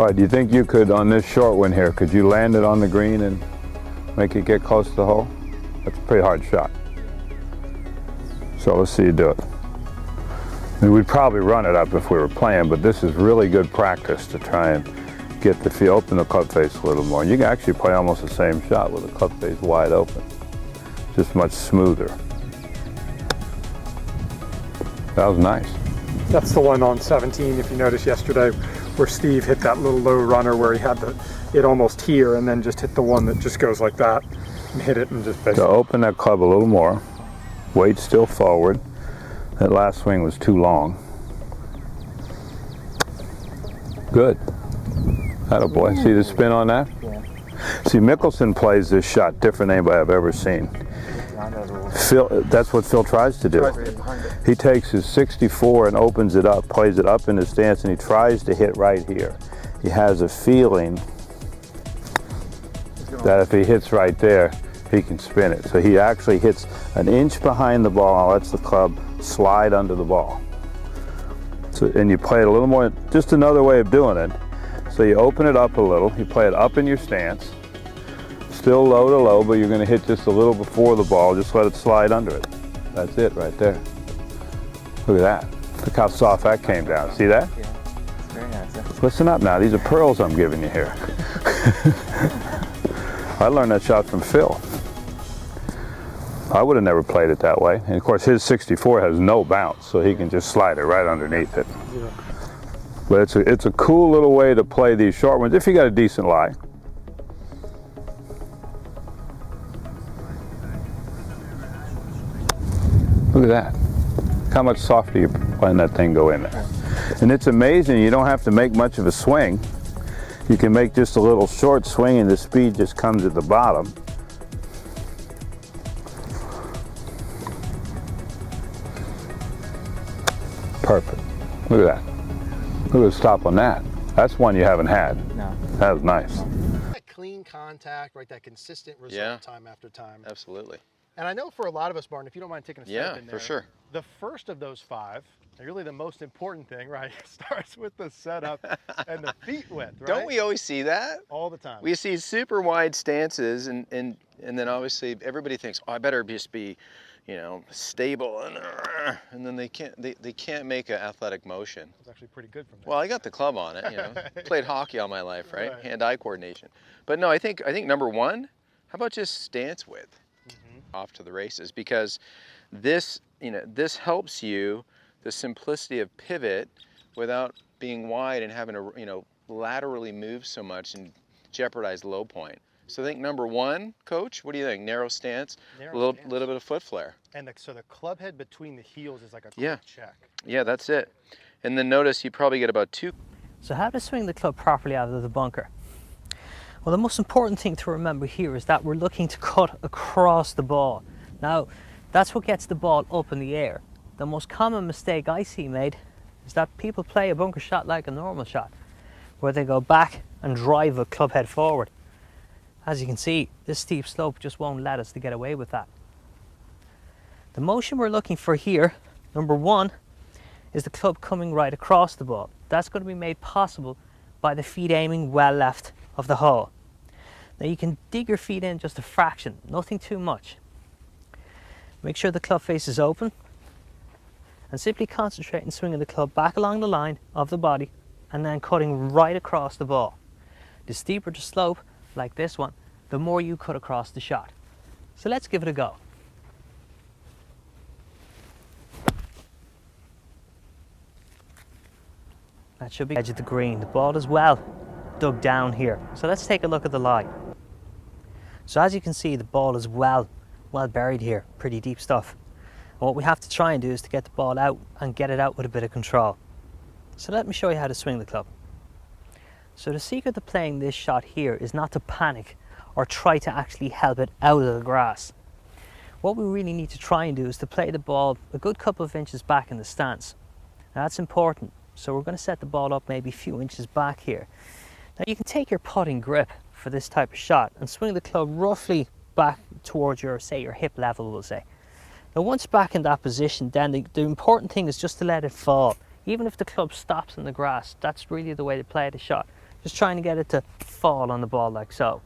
All right, do you think you could, on this short one here, could you land it on the green and make it get close to the hole? That's a pretty hard shot. So let's see you do it. I mean, we'd probably run it up if we were playing, but this is really good practice to try and get the feel, open the club face a little more. And you can actually play almost the same shot with the club face wide open. Just much smoother. That was nice. That's the one on 17, if you noticed yesterday, where Steve hit that little low runner where he had it almost here and then just hit the one that just goes like that and hit it and just basically. So open that club a little more. Weight still forward. That last swing was too long. Good. Attaboy. See the spin on that? Yeah. See, Mickelson plays this shot different than anybody I've ever seen. Phil, that's what Phil tries to do. He takes his 64 and opens it up, plays it up in the stance, and he tries to hit right here. He has a feeling that if he hits right there, he can spin it. So he actually hits an inch behind the ball and lets the club slide under the ball. So, and you play it a little more, just another way of doing it. So you open it up a little, you play it up in your stance, still low to low, but you're going to hit just a little before the ball, just let it slide under it. That's it right there. Look at that. Look how soft that came down. See that? Yeah, it's very nice. Yeah. Listen up now, these are pearls I'm giving you here. I learned that shot from Phil. I would have never played it that way. And of course his 64 has no bounce, so he can just slide it right underneath it. Yeah. But it's a cool little way to play these short ones if you got a decent lie. Look at that. How much softer you're letting that thing go in there. And it's amazing, you don't have to make much of a swing. You can make just a little short swing and the speed just comes at the bottom. Perfect. Look at that. Look at the stop on that. That's one you haven't had. No. That was nice. That clean contact, right? That consistent result time after time. Absolutely. And I know for a lot of us, Martin, if you don't mind taking a step in there. For sure. The first of those five, and really the most important thing, right, starts with the setup and the feet width, right? Don't we always see that? All the time. We see super wide stances and then obviously everybody thinks, oh, I better just be, you know, stable and then they can't make an athletic motion. It's actually pretty good from there. Well, I got the club on it, you know. Played hockey all my life, right? Hand-eye coordination. But no, I think number one, how about just stance width? Off to the races, because this helps you the simplicity of pivot without being wide and having to laterally move so much and jeopardize low point. So I think number one, coach, what do you think? Narrow stance, a little bit of foot flare. And so the club head between the heels is like a quick check. Yeah, that's it. And then notice you probably get about two. So how to swing the club properly out of the bunker? Well, the most important thing to remember here is that we're looking to cut across the ball. Now, that's what gets the ball up in the air. The most common mistake I see made is that people play a bunker shot like a normal shot, where they go back and drive a club head forward. As you can see, this steep slope just won't let us to get away with that. The motion we're looking for here, number one, is the club coming right across the ball. That's going to be made possible by the feet aiming well left of the hole. Now you can dig your feet in just a fraction, nothing too much. Make sure the club face is open and simply concentrate on swinging the club back along the line of the body and then cutting right across the ball. The steeper the slope, like this one, the more you cut across the shot. So let's give it a go. That should be edge of the green. The ball is well dug down here. So let's take a look at the lie. So as you can see, the ball is well buried here, pretty deep stuff. And what we have to try and do is to get the ball out and get it out with a bit of control. So let me show you how to swing the club. So the secret to playing this shot here is not to panic or try to actually help it out of the grass. What we really need to try and do is to play the ball a good couple of inches back in the stance. Now that's important. So we're going to set the ball up maybe a few inches back here. Now you can take your putting grip for this type of shot and swing the club roughly back towards your hip level, we'll say. Now once back in that position, then the important thing is just to let it fall. Even if the club stops in the grass, that's really the way to play the shot. just trying to get it to fall on the ball like so.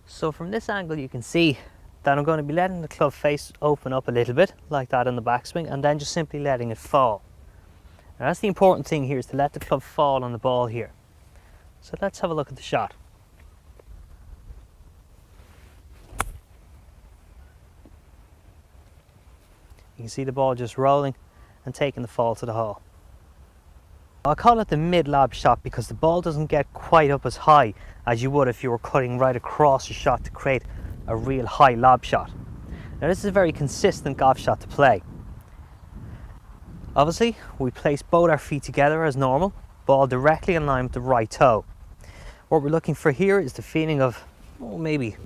So from this angle you can see that I'm going to be letting the club face open up a little bit like that in the backswing, and then just simply letting it fall. Now that's the important thing here, is to let the club fall on the ball here. So let's have a look at the shot. You can see the ball just rolling and taking the fall to the hole. I call it the mid-lob shot because the ball doesn't get quite up as high as you would if you were cutting right across your shot to create a real high lob shot. Now this is a very consistent golf shot to play. Obviously, we place both our feet together as normal, ball directly in line with the right toe. What we're looking for here is the feeling of, well, maybe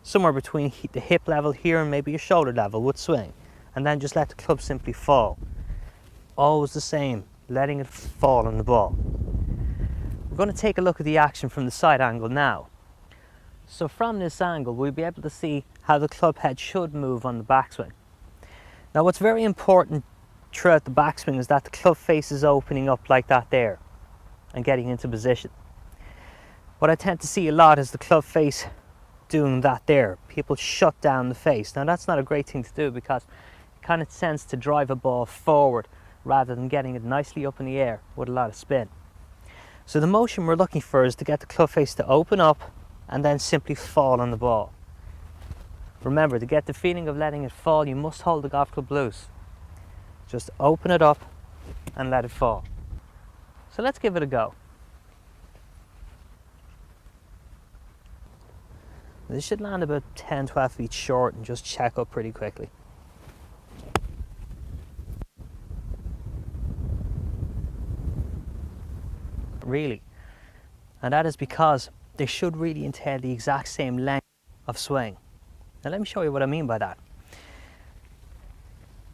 somewhere between the hip level here and maybe your shoulder level with swing. And then just let the club simply fall. Always the same, letting it fall on the ball. We're going to take a look at the action from the side angle now. So from this angle, we'll be able to see how the club head should move on the backswing. Now what's very important throughout the backswing is that the club face is opening up like that there and getting into position. What I tend to see a lot is the club face doing that there. People shut down the face. Now that's not a great thing to do because it kind of tends to drive a ball forward rather than getting it nicely up in the air with a lot of spin. So the motion we're looking for is to get the club face to open up and then simply fall on the ball. Remember, to get the feeling of letting it fall, you must hold the golf club loose. Just open it up and let it fall. So let's give it a go. This should land about 10-12 feet short and just check up pretty quickly. Really. And that is because they should really entail the exact same length of swing. Now let me show you what I mean by that.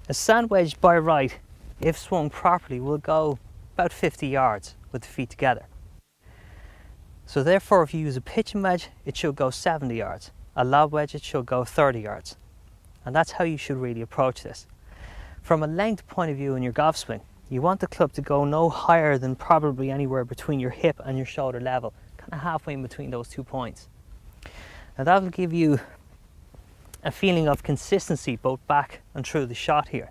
A sand wedge by right, if swung properly, will go about 50 yards with the feet together. So therefore, if you use a pitching wedge, it should go 70 yards. A lob wedge, it should go 30 yards. And that's how you should really approach this. From a length point of view in your golf swing, you want the club to go no higher than probably anywhere between your hip and your shoulder level, kind of halfway in between those 2 points. Now that will give you a feeling of consistency both back and through the shot here.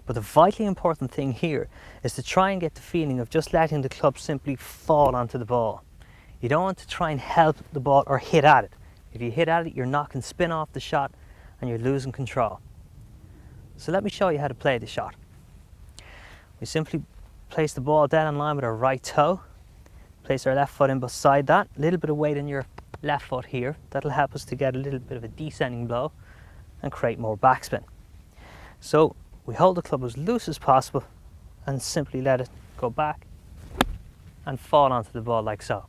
But the vitally important thing here is to try and get the feeling of just letting the club simply fall onto the ball. You don't want to try and help the ball or hit at it. If you hit at it, you're knocking spin off the shot and you're losing control. So let me show you how to play the shot. We simply place the ball dead in line with our right toe, place our left foot in beside that, a little bit of weight in your left foot here. That'll help us to get a little bit of a descending blow and create more backspin. So we hold the club as loose as possible and simply let it go back and fall onto the ball like so.